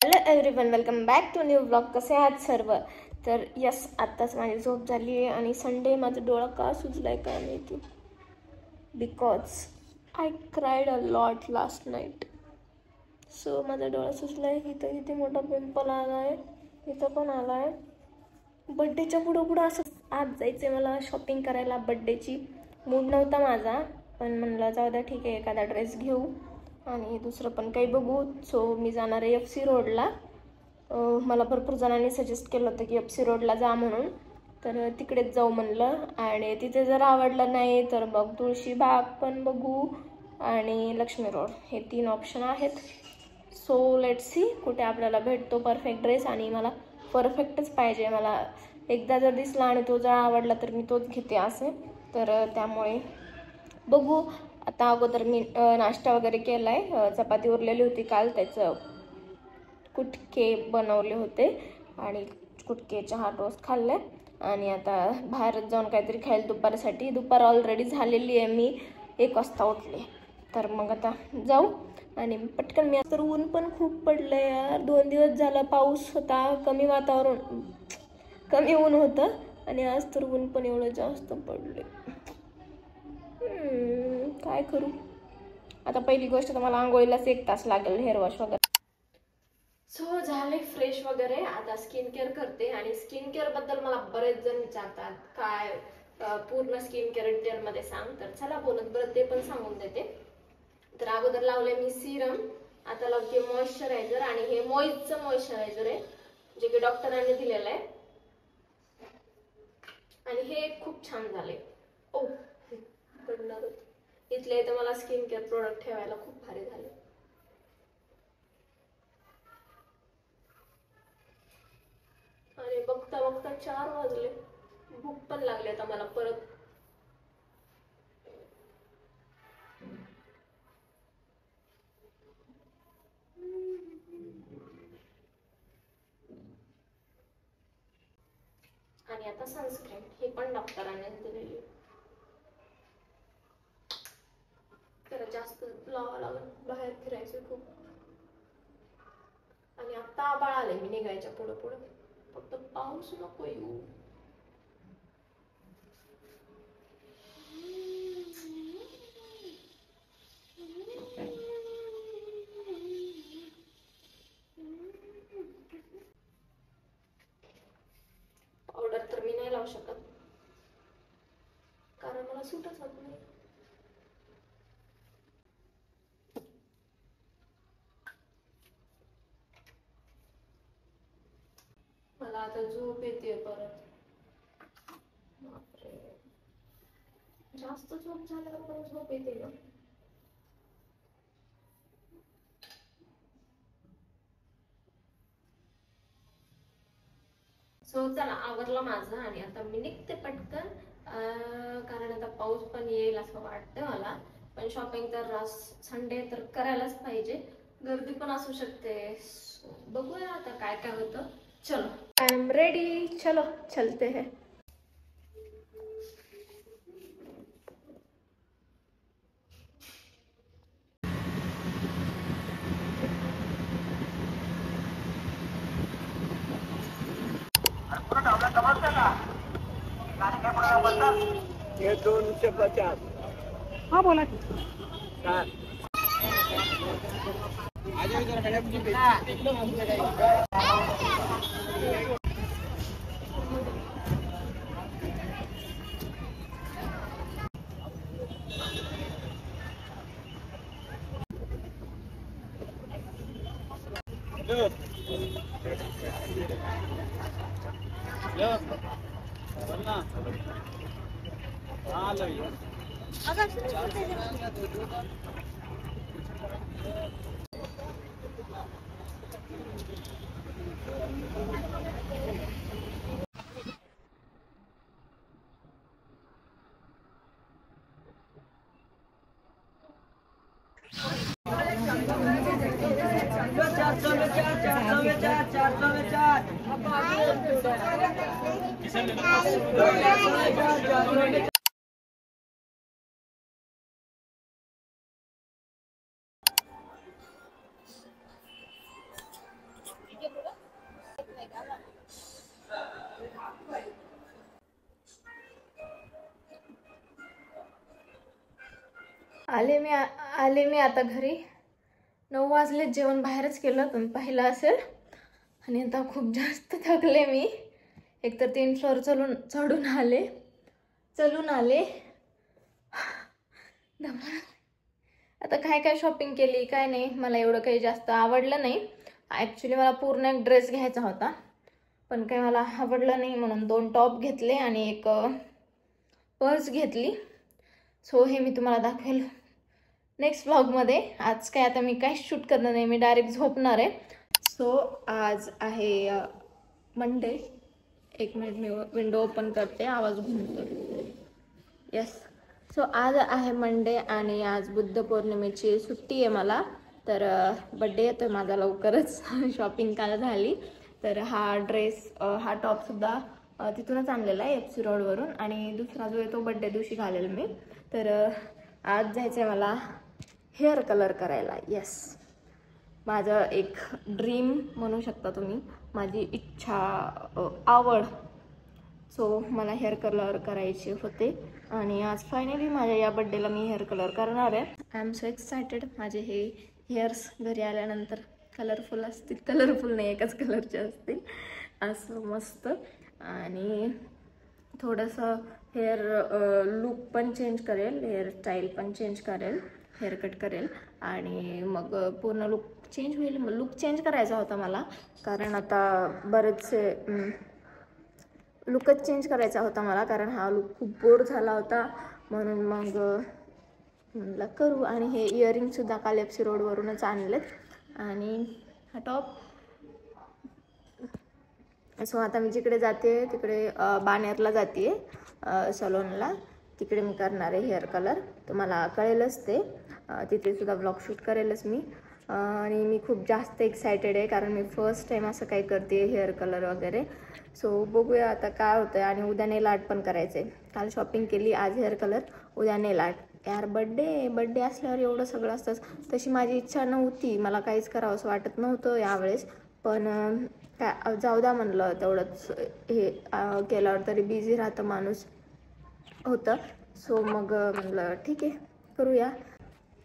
Hello everyone, welcome back to new blog. कसे आहात सर्व? तर यस, आत्ताच माझी झोप झाली आहे आणि संडे माझं डोळा का सुजलाय काय माहिती. Because I cried a lot last night. So माझा डोळा सुजलाय. इथं इथे मोठा पिंपल आला आहे, इथं पण आला आहे. बड्डेच्या पुढं असं आज जायचं आहे मला शॉपिंग करायला. बड्डेची मूड नव्हता माझा, पण म्हणलं जाऊ द्या, ठीक आहे, एखादा ड्रेस घेऊ आणि दुसरं पण काही बघू. सो मी जाणार आहे FC रोडला. मला भरपूर जणांनी सजेस्ट केलं होतं की FC रोडला जा म्हणून, तर तिकडेच जाऊ म्हणलं. आणि तिथे जर आवडलं नाही तर मग तुळशीबाग पण बघू आणि लक्ष्मी रोड, हे 3 ऑप्शन आहेत. सो लेट्स सी कुठे आपल्याला भेटतो परफेक्ट ड्रेस. आणि मला परफेक्टच पाहिजे. मला एकदा जर दिसला आणि तो जर आवडला तर मी तोच घेते असे. तर त्यामुळे बघू. आता अगोदर मी नाश्ता वगैरे केला आहे. चपाती उरलेली होती काल, त्याचं कुटके बनवले होते आणि कुटके चहा टोस्ट खाल्ले. आणि आता बाहेरच जाऊन काहीतरी खायला दुपारसाठी. दुपार ऑलरेडी झालेली आहे, मी 1 वाजता उठले. तर मग आता जाऊ आणि पटकन. मी तर ऊन पण खूप पडलं यार. 2 दिवस झाला पाऊस होता, कमी वातावरण, कमी ऊन होतं आणि आज तर ऊन पण एवढं जास्त पडले. काय करू आता. पहिली गोष्ट तर मला आंघोळीलाच 1 तास लागेल, हेअर वॉश वगैरे. सो झाले फ्रेश वगैरे. आता स्किन केअर करते. आणि स्किन केअर बद्दल मला बरेच जण विचारतात काय पूर्ण स्किन केअर डिटेलमध्ये सांग. तर चला बोलत बरं ते पण सांगून देते. तर अगोदर लावले मी सिरम, आता लावते मॉइश्चरायझर. आणि हे मॉइजचं मॉइश्चरायझर आहे, जे की डॉक्टरांनी दिलेलं आहे. आणि हे खूप छान झाले. ओ पडणार इथले तर मला स्किन केअर प्रोडक्ट ठेवायला खूप भारी झाले. आणि बघता बघता 4 वाजले. भूक पण लागली आता मला परत. आणि आता सनस्क्रीन, हे पण डॉक्टरांनी दिलेली. त्याला जास्त लावा लागेल, बाहेर फिरायचं खूप. आणि आता आबाळ आले, मी निघायच्या पुढं पुढं. फक्त पाऊस नको येऊ. पावडर तर मी नाही लावू शकत, कारण मला सूटच होत नाही. मला आता झोप येते परत. बापरे, जास्त झोप झाल्यावर पण झोप येते ना. सो चला, आवरलं माझं आणि आता मी निघते पटकन. कारण आता पाऊस पण येईल असं वाटतं मला. पण शॉपिंग तर संडे तर करायलाच पाहिजे. गर्दी पण असू शकते. बघूया आता काय काय होतं. चलो, आय एम रेडी. चलो चलते हैं. ये 250. हाँ बोला आले मी आता घरी. 9 वाजले. जेवण बाहेरच केलं, तुम्ही पाहिलं असेल. आणि आता खूप जास्त थकले मी. एकतर 3 फ्लोअर चढून आले. आता काय शॉपिंग केली काय नाही, मला एवढं काही जास्त आवडलं नाही. ॲक्च्युली मला पूर्ण एक ड्रेस घ्यायचा होता, पण काही मला आवडलं नाही म्हणून 2 टॉप घेतले आणि एक पर्स घेतली. सो हे मी तुम्हाला दाखवेल नेक्स्ट व्लॉगमध्ये. आज काय आता मी काहीच शूट करणार नाही, मी डायरेक्ट झोपणार आहे. सो आज आहे मंडे. 1 मिनिट मी विंडो ओपन करते, आवाज घुमतो. येस. सो आज आहे मंडे आणि आज बुद्ध पौर्णिमेची सुट्टी आहे मला. तर बड्डे येतो माझा लवकरच. शॉपिंग काल झाली. तर हा ड्रेस, हा टॉपसुद्धा तिथूनच आणलेला आहे FC रोडवरून. आणि दुसरा जो आहे तो बड्डे दिवशी घालेल मी. तर आज जायचं आहे मला हेअर कलर करायला. येस, माझं एक ड्रीम म्हणू शकता तुम्ही, माझी इच्छा, आवड. सो मला हेअर कलर करायचे होते आणि आज फायनली माझ्या या बड्डेला मी हेअर कलर करणार आहे. I am so excited. माझे हे हेअर्स घरी आल्यानंतर कलरफुल असतील. कलरफुल नाही, एकच कलरचे असतील. असं मस्त. आणि थोडंसं हेअर लुक पण चेंज करेल, हेअरस्टाईल पण चेंज करेल, हेअरकट करेल आणि मग पूर्ण लुक चेंज होईल. लुक चेंज करायचा होता मला, कारण आता बरेचसे लुकच चेंज करायचा होता मला, कारण हा लुक खूप बोर झाला होता. म्हणून मग म्हणलं करू. आणि हे इयरिंगसुद्धा काल FC रोडवरूनच आणलेत. आणि हा टॉप. सो आता मी जिकडे जाते तिकडे बाणेरला जाते सलोनला. तिकडे मी करणार आहे हेअर कलर. तुम्हाला कळेलच ते, तिथे सुद्धा ब्लॉग शूट करेलच मी. आणि मी खूप जास्त एक्सायटेड आहे, कारण मी फर्स्ट टाईम असं काही करते हेअर कलर वगैरे. सो बघूया आता काय होतं आहे. आणि उद्या नेल आर्ट पण करायचं आहे. काल शॉपिंग केली, आज हेअर कलर, उद्या नेल आर्ट. यार बड्डे असल्यावर एवढं सगळं असतं. तशी माझी इच्छा नव्हती, मला काहीच करावं असं वाटत नव्हतं यावेळेस. पण काय जाऊ द्या म्हणलं, तेवढंच हे केल्यावर तरी बिझी राहतं माणूस होतं. सो मग म्हणलं ठीक आहे करूया.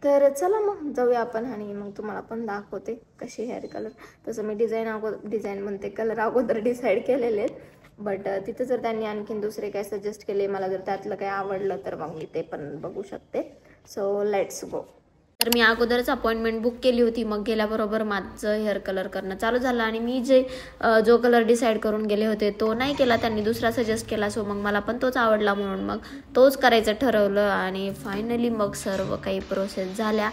तर चला मग जाऊया आपण आणि मग तुम्हाला पण दाखवते कशी हेअर कलर. तसं मी डिझाईन म्हणते कलर अगोदर डिसाईड केलेले आहेत. बट तिथं जर त्यांनी आणखीन दुसरे काय सजेस्ट केले, मला जर त्यातलं काही आवडलं तर मग मी ते पण बघू शकते. So let's go. तर मी अगोदरच अपॉइंटमेंट बुक केली होती. मग गेल्याबरोबर माझं हेअर कलर करणं चालू झालं. आणि मी जो कलर डिसाईड करून गेले होते तो नाही केला, त्यांनी दुसरा सजेस्ट केला. सो मग मला पण तोच आवडला म्हणून मग तोच करायचं ठरवलं. आणि फायनली मग सर्व काही प्रोसेस झाल्या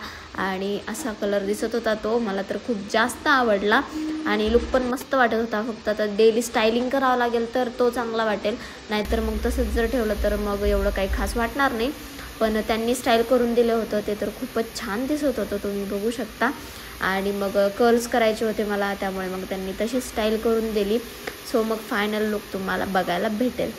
आणि असा कलर दिसत होता तो. मला तर खूप जास्त आवडला आणि लुक पण मस्त वाटत होता. फक्त आता डेली स्टायलिंग करावं लागेल तर तो चांगला वाटेल, नाहीतर मग तसंच जर ठेवलं तर मग एवढं काही खास वाटणार नाही. पण त्यांनी स्टाईल करून दिलं होतं ते तर खूपच छान दिसत होतं, तुम्ही बघू शकता. आणि मग कर्ल्स करायचे होते मला, त्यामुळे मग त्यांनी तशी स्टाईल करून दिली. सो मग फायनल लुक तुम्हाला बघायला भेटेल.